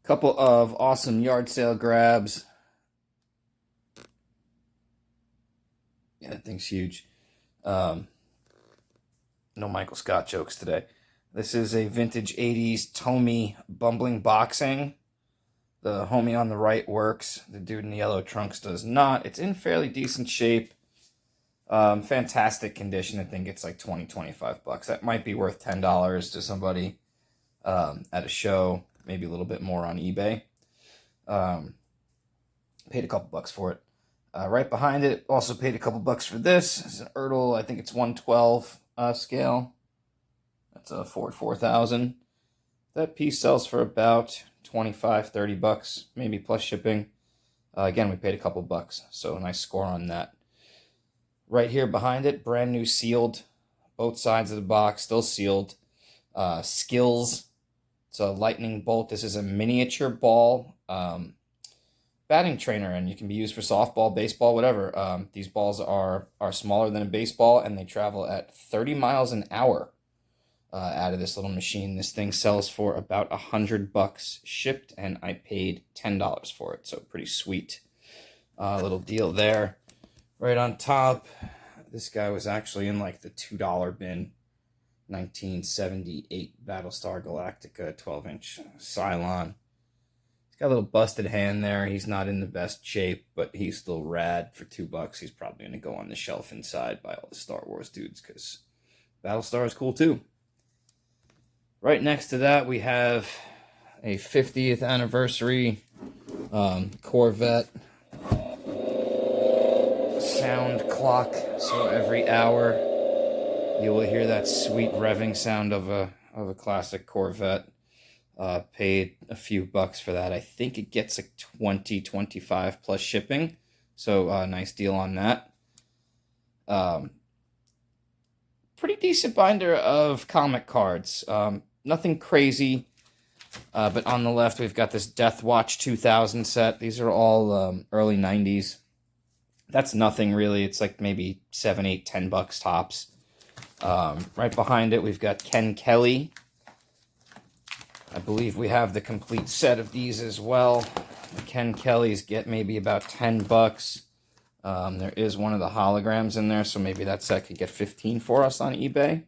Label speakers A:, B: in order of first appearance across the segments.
A: Couple of awesome yard sale grabs. Yeah, that thing's huge. Um, no Michael Scott jokes today. This is a vintage 80s Tommy Bumbling Boxing. The homie on the right works. The dude in the yellow trunks does not. It's in fairly decent shape. Fantastic condition. I think it's like 20-25 bucks. That might be worth $10 to somebody at a show. Maybe a little bit more on eBay. Um, Paid a couple bucks for it. Right behind it, also paid a couple bucks for this. It's an Ertl, I think it's 112 scale. That's a Ford 4000. That piece sells for about 25-30 bucks, maybe plus shipping. Again, we paid a couple bucks, so a nice score on that. Right here behind it, brand new sealed. Both sides of the box, still sealed. Skills. It's a lightning bolt. This is a miniature ball batting trainer, and you can be used for softball, baseball, whatever. These balls are smaller than a baseball, and they travel at 30 miles an hour out of this little machine. This thing sells for about $100 shipped, and I paid $10 for it, so pretty sweet little deal there. Right on top, this guy was actually in like the $2 bin. 1978 Battlestar Galactica 12-inch Cylon. He's got a little busted hand there. He's not in the best shape, but he's still rad. For $2, he's probably going to go on the shelf inside by all the Star Wars dudes, because Battlestar is cool too. Right next to that, we have a 50th anniversary Corvette sound clock. So every hour you will hear that sweet revving sound of a classic Corvette. Paid a few bucks for that. I think it gets like 25 plus shipping. So nice deal on that. Pretty decent binder of comic cards. Nothing crazy. But on the left, we've got this Death Watch 2000 set. These are all early 90s. That's nothing really. It's like maybe 7, 8, 10 bucks tops. Right behind it, we've got Ken Kelly. I believe we have the complete set of these as well. The Ken Kellys get maybe about 10 bucks. There is one of the holograms in there, so maybe that set could get 15 for us on eBay.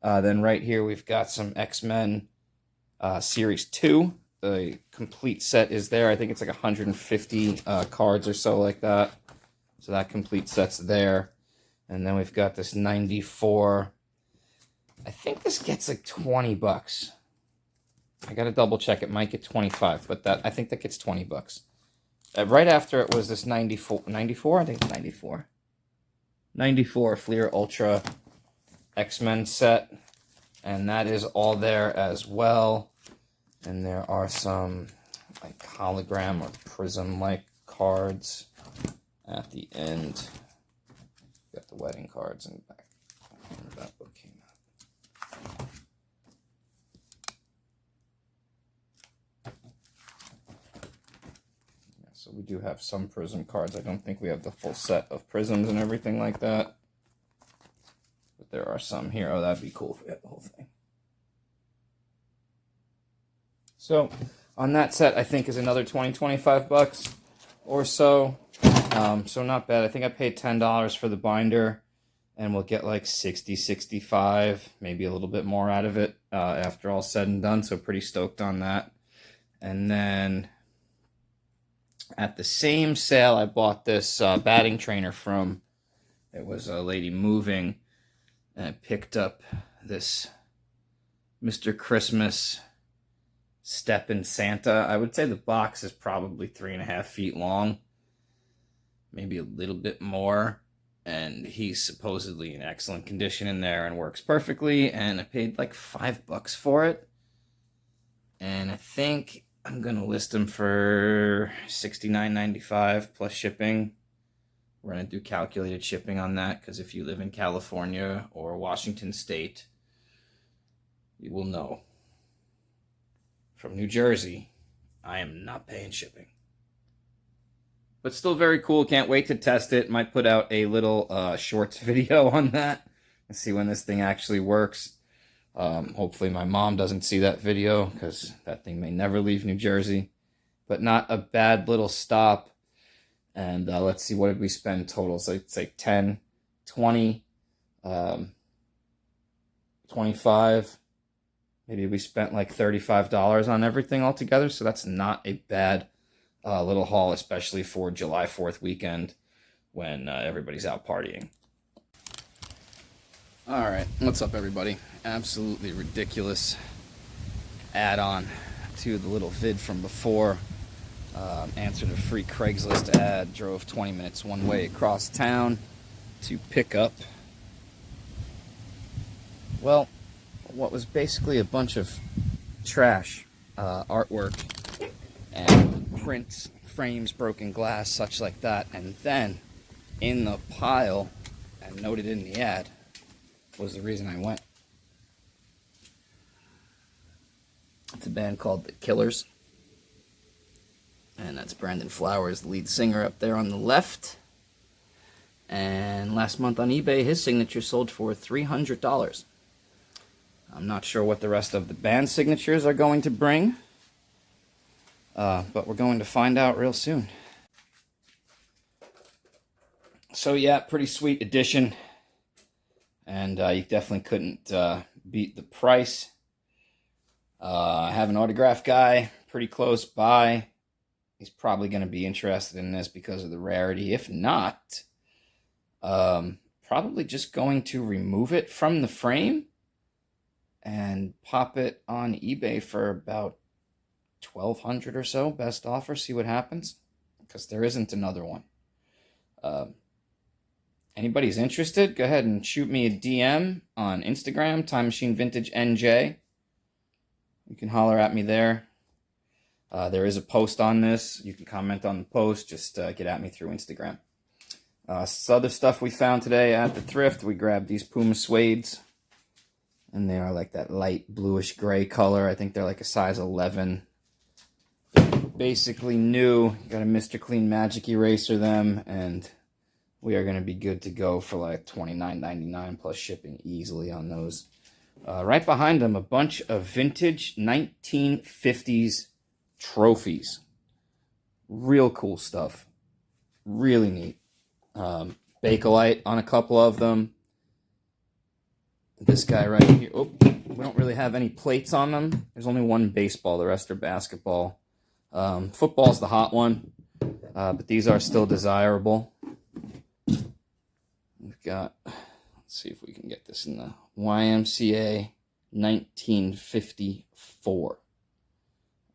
A: Then right here, we've got some X-Men Series 2. The complete set is there. I think it's like 150 cards or so like that. So that complete set's there. And then we've got this 94. I think this gets like 20 bucks. I gotta double check. It might get 25, but I think that gets 20 bucks. Right after it was this 94. 94? I think it's 94. 94 Fleer Ultra X-Men set. And that is all there as well. And there are some like hologram or prism-like cards at the end. Got the wedding cards in the back. That book came out. Yeah, so we do have some prism cards. I don't think we have the full set of prisms and everything like that. But there are some here. Oh, that'd be cool if we had the whole thing. So on that set, I think is another 25 bucks or so. So not bad. I think I paid $10 for the binder, and we'll get like 60, 65, maybe a little bit more out of it after all said and done. So pretty stoked on that. And then at the same sale, I bought this batting trainer from. It was a lady moving, and I picked up this Mr. Christmas Steppin' Santa. I would say the box is probably 3.5 feet long. Maybe a little bit more, and he's supposedly in excellent condition in there and works perfectly, and I paid like $5 for it, and I think I'm gonna list him for $69.95 plus shipping. We're gonna do calculated shipping on that, because if you live in California or Washington State, you will know. From New Jersey, I am not paying shipping. But still very cool. Can't wait to test it. Might put out a little shorts video on that and see when this thing actually works. Hopefully my mom doesn't see that video because that thing may never leave New Jersey. But not a bad little stop. And let's see, what did we spend total? So it's like 10, 20, 25. Maybe we spent like $35 on everything altogether. So that's not a bad little haul, especially for July 4th weekend when everybody's out partying. All right, what's up, everybody? Absolutely ridiculous add-on to the little vid from before. Answered a free Craigslist ad, drove 20 minutes one way across town to pick up, well, what was basically a bunch of trash, artwork and prints, frames, broken glass, such like that. And then in the pile, and noted in the ad, was the reason I went. It's a band called The Killers. And that's Brandon Flowers, the lead singer, up there on the left. And last month on eBay, his signature sold for $300. I'm not sure what the rest of the band signatures are going to bring. But we're going to find out real soon. So yeah, pretty sweet addition. And you definitely couldn't beat the price. I have an autograph guy pretty close by. He's probably going to be interested in this because of the rarity. If not, probably just going to remove it from the frame and pop it on eBay for about $1,200 or so. Best offer, see what happens, because there isn't another one. Anybody's interested, go ahead and shoot me a DM on Instagram, Time Machine Vintage NJ. You can holler at me there. There is a post on this. You can comment on the post. Just get at me through Instagram. Some other stuff we found today at the thrift. We grabbed these Puma suedes. And they are like that light bluish gray color. I think they're like a size 11. Basically new. Got a Mr. Clean Magic eraser them. And we are going to be good to go for like $29.99 plus shipping easily on those. Right behind them, a bunch of vintage 1950s trophies. Real cool stuff. Really neat. Bakelite on a couple of them. This guy right here. Oh, we don't really have any plates on them. There's only one baseball. The rest are basketball. Football's the hot one. But these are still desirable. We've got, let's see if we can get this in the YMCA 1954.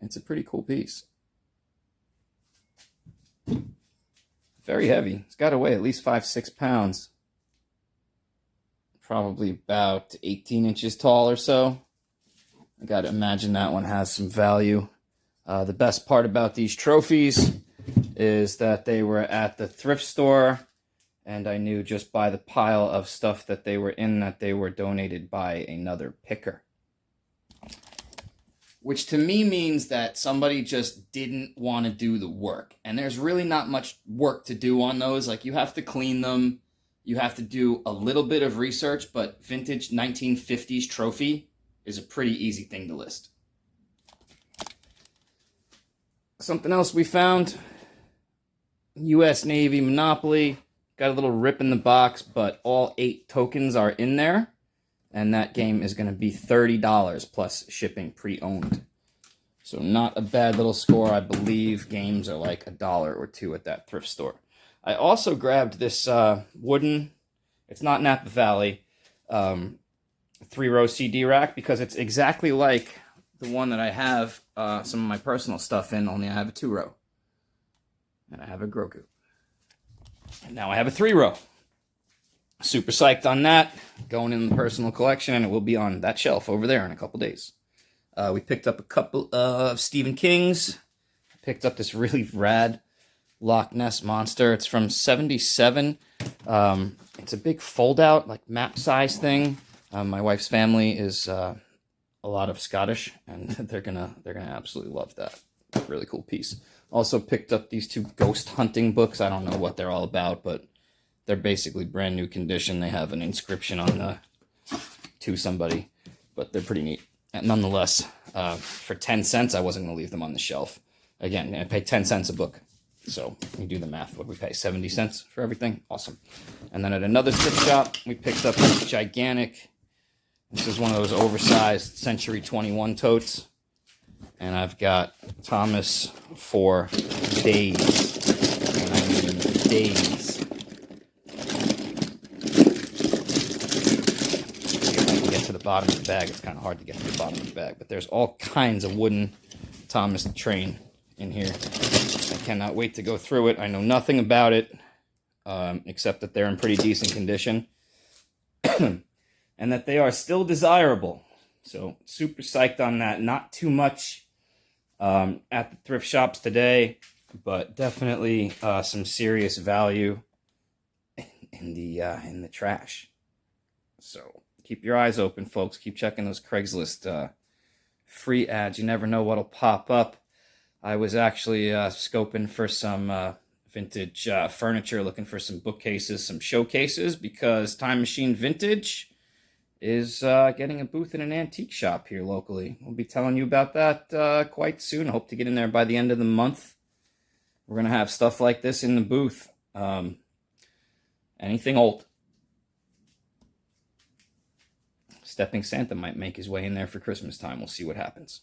A: It's a pretty cool piece. Very heavy. It's got to weigh at least 5-6 pounds. Probably about 18 inches tall or so. I got to imagine that one has some value. The best part about these trophies is that they were at the thrift store, and I knew just by the pile of stuff that they were in that they were donated by another picker. Which to me means that somebody just didn't want to do the work. And there's really not much work to do on those. Like, you have to clean them. You have to do a little bit of research, but vintage 1950s trophy is a pretty easy thing to list. Something else we found, U.S. Navy Monopoly. Got a little rip in the box, but all 8 tokens are in there. And that game is going to be $30 plus shipping pre-owned. So not a bad little score. I believe games are like $1 or $2 at that thrift store. I also grabbed this wooden, it's not Napa Valley, 3-row CD rack, because it's exactly like the one that I have some of my personal stuff in, only I have a 2-row. And I have a Grogu. And now I have a 3-row. Super psyched on that. Going in the personal collection, and it will be on that shelf over there in a couple days. We picked up a couple of Stephen King's. Picked up this really rad Loch Ness Monster. It's from '77. It's a big fold-out, like map-size thing. My wife's family is a lot of Scottish, and they're gonna absolutely love that. Really cool piece. Also picked up these 2 ghost hunting books. I don't know what they're all about, but they're basically brand new condition. They have an inscription on the to somebody. but they're pretty neat. And nonetheless, for 10 cents, I wasn't going to leave them on the shelf. Again, I pay 10 cents a book. So you do the math. What we pay? 70 cents for everything? Awesome. And then at another thrift shop, we picked up this gigantic, this is one of those oversized Century 21 totes. And I've got Thomas for days. And I mean days. If I can get to the bottom of the bag, it's kind of hard to get to the bottom of the bag. But there's all kinds of wooden Thomas train in here. I cannot wait to go through it. I know nothing about it, except that they're in pretty decent condition. And that they are still desirable. So, super psyched on that. Not too much at the thrift shops today, but definitely some serious value in the trash. So, keep your eyes open, folks. Keep checking those Craigslist free ads. You never know what'll pop up. I was actually scoping for some vintage furniture, looking for some bookcases, some showcases, because Time Machine Vintage is getting a booth in an antique shop here locally. We'll be telling you about that quite soon. I hope to get in there by the end of the month. We're going to have stuff like this in the booth. Anything old. Stepping Santa might make his way in there for Christmas time. We'll see what happens.